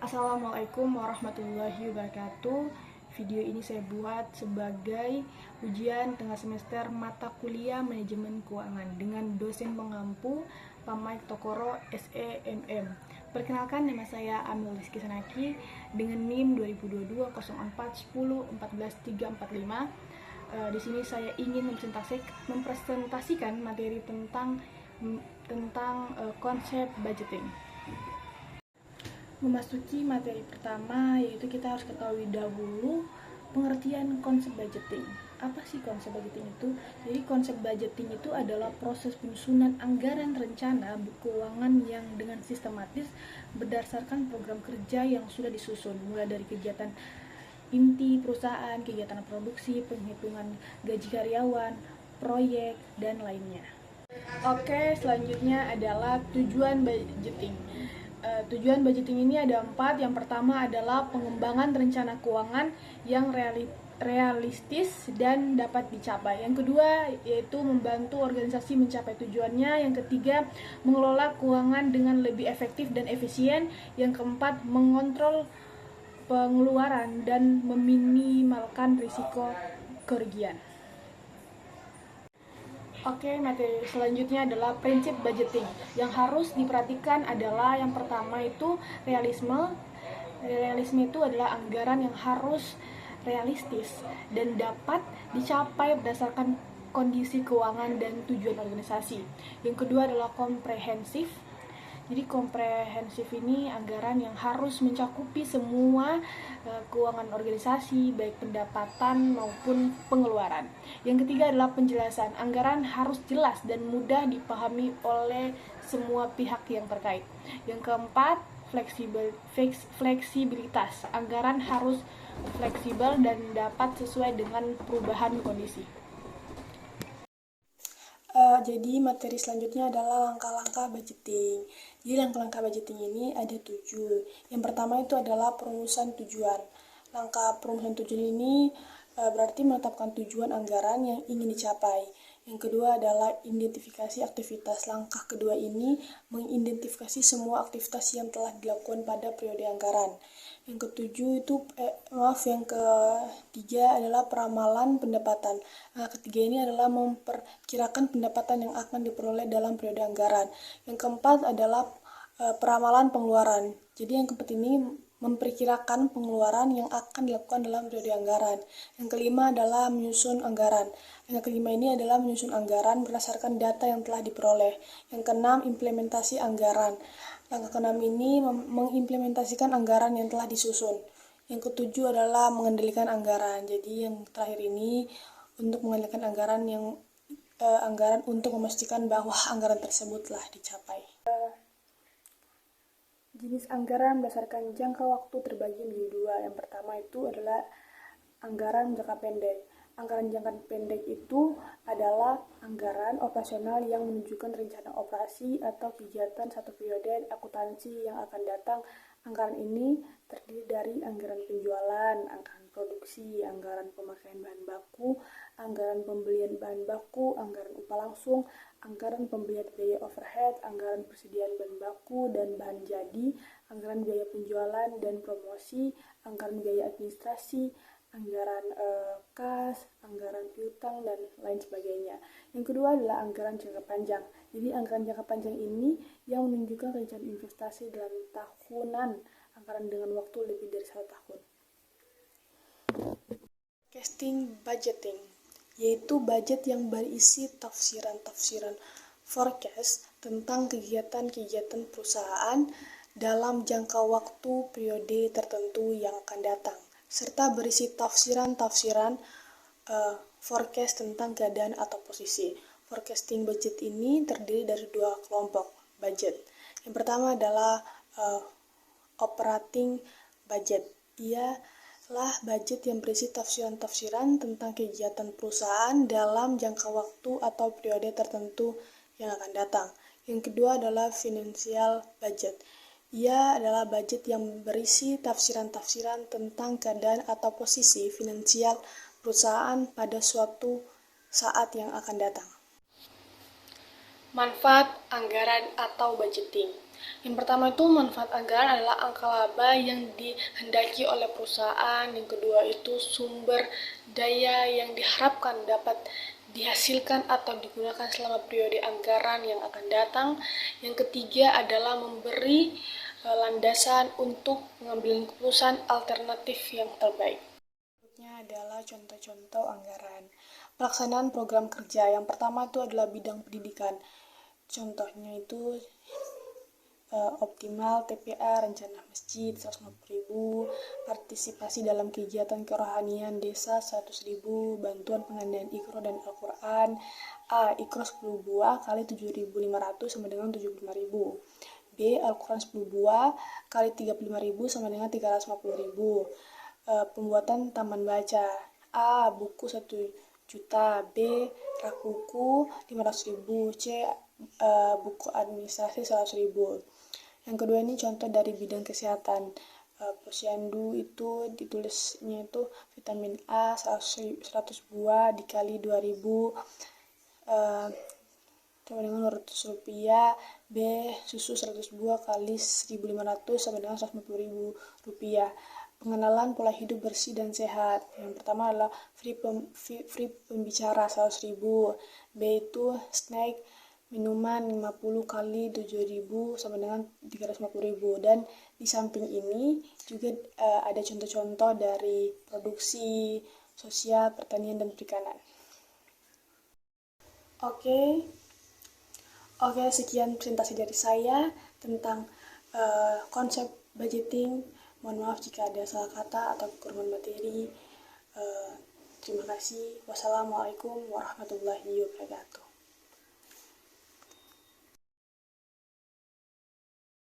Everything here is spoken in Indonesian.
Assalamualaikum warahmatullahi wabarakatuh. Video ini saya buat sebagai ujian tengah semester mata kuliah manajemen keuangan dengan dosen pengampu Pak Mike Tokoro SEMM. Perkenalkan, nama saya Amil Rizky Sanaki dengan NIM 2022 04 10 14 345. Di sini saya ingin mempresentasikan materi tentang konsep budgeting. Memasuki materi pertama, yaitu kita harus ketahui dahulu pengertian konsep budgeting. Apa sih konsep budgeting itu? Jadi konsep budgeting itu adalah proses penyusunan anggaran rencana keuangan yang dengan sistematis berdasarkan program kerja yang sudah disusun, mulai dari kegiatan inti perusahaan, kegiatan produksi, penghitungan gaji karyawan, proyek, dan lainnya. Oke, selanjutnya adalah tujuan budgeting. Tujuan budgeting ini ada 4. Yang pertama adalah pengembangan rencana keuangan yang realistis dan dapat dicapai. Yang kedua yaitu membantu organisasi mencapai tujuannya. Yang ketiga, mengelola keuangan dengan lebih efektif dan efisien. Yang keempat, mengontrol pengeluaran dan meminimalkan risiko kerugian. Oke, materi selanjutnya adalah prinsip budgeting. Yang harus diperhatikan adalah yang pertama itu realisme. Realisme itu adalah anggaran yang harus realistis dan dapat dicapai berdasarkan kondisi keuangan dan tujuan organisasi. Yang kedua adalah komprehensif. Jadi komprehensif ini anggaran yang harus mencakupi semua keuangan organisasi, baik pendapatan maupun pengeluaran. Yang ketiga adalah penjelasan. Anggaran harus jelas dan mudah dipahami oleh semua pihak yang terkait. Yang keempat, fleksibilitas. Anggaran harus fleksibel dan dapat sesuai dengan perubahan kondisi. Jadi materi selanjutnya adalah langkah-langkah budgeting. Jadi langkah-langkah budgeting ini ada 7. Yang pertama itu adalah perumusan tujuan. Langkah perumusan tujuan ini berarti menetapkan tujuan anggaran yang ingin dicapai. Yang kedua adalah identifikasi aktivitas. Langkah kedua ini mengidentifikasi semua aktivitas yang telah dilakukan pada periode anggaran. Yang ketiga adalah peramalan pendapatan. Nah, ketiga ini adalah memperkirakan pendapatan yang akan diperoleh dalam periode anggaran. Yang keempat adalah peramalan pengeluaran. Jadi yang keempat ini memperkirakan pengeluaran yang akan dilakukan dalam periode anggaran. Yang kelima adalah menyusun anggaran. Yang kelima ini adalah menyusun anggaran berdasarkan data yang telah diperoleh. Yang keenam, implementasi anggaran. Langkah keenam ini mengimplementasikan anggaran yang telah disusun. Yang ketujuh adalah mengendalikan anggaran. Jadi yang terakhir ini untuk mengendalikan anggaran untuk memastikan bahwa anggaran tersebut telah dicapai. Jenis anggaran berdasarkan jangka waktu terbagi menjadi 2. Yang pertama itu adalah anggaran jangka pendek. Anggaran jangka pendek itu adalah anggaran operasional yang menunjukkan rencana operasi atau kegiatan satu periode akuntansi yang akan datang. Anggaran ini terdiri dari anggaran penjualan, anggaran produksi, anggaran pemakaian bahan baku, anggaran pembelian bahan baku, anggaran upah langsung, anggaran pembelian biaya overhead, anggaran persediaan bahan baku dan bahan jadi, anggaran biaya penjualan dan promosi, anggaran biaya administrasi, anggaran kas, anggaran piutang, dan lain sebagainya. Yang kedua adalah anggaran jangka panjang. Jadi anggaran jangka panjang ini yang menunjukkan rencana investasi dalam tahunan, anggaran dengan waktu lebih dari 1 tahun. Forecasting budgeting, yaitu budget yang berisi tafsiran forecast tentang kegiatan-kegiatan perusahaan dalam jangka waktu periode tertentu yang akan datang, serta berisi tafsiran forecast tentang keadaan atau posisi. Forecasting budget ini terdiri dari 2 kelompok budget. Yang pertama adalah operating budget. Ialah budget yang berisi tafsiran tentang kegiatan perusahaan dalam jangka waktu atau periode tertentu yang akan datang. Yang kedua adalah financial budget. Ia adalah budget yang berisi tafsiran tentang keadaan atau posisi finansial perusahaan pada suatu saat yang akan datang. Manfaat anggaran atau budgeting. Yang pertama itu manfaat anggaran adalah angka laba yang dihendaki oleh perusahaan. Yang kedua itu sumber daya yang diharapkan dapat dihasilkan atau digunakan selama periode anggaran yang akan datang. Yang ketiga adalah memberi landasan untuk mengambil keputusan alternatif yang terbaik. Berikutnya adalah contoh-contoh anggaran. Pelaksanaan program kerja. Yang pertama itu adalah bidang pendidikan. Contohnya itu optimal TPA, rencana masjid 150.000, partisipasi dalam kegiatan kerohanian desa 100.000, bantuan pengadaan Iqro dan Al-Quran. A. Iqro 10 buah kali 7.500 sama dengan 75.000. B. Al-Quran 10 buah kali 35.000 sama dengan 350.000. Pembuatan taman baca. A. Buku 1 juta. B. Rak buku 500.000. C. Buku administrasi 100.000. Yang kedua ini contoh dari bidang kesehatan. Posyandu itu ditulisnya itu vitamin A 100 buah dikali 2.000 sama dengan 200 rupiah. B. Susu 100 buah kali 1.500 sama dengan 150.000 rupiah. Pengenalan pola hidup bersih dan sehat. Yang pertama adalah free pembicara 100.000. B itu snack minuman 50 kali 7.000 sama dengan 350.000. Dan di samping ini juga ada contoh-contoh dari produksi sosial, pertanian, dan perikanan. Oke, sekian presentasi dari saya tentang konsep budgeting. Mohon maaf jika ada salah kata atau kekurangan materi. Terima kasih. Wassalamualaikum warahmatullahi wabarakatuh.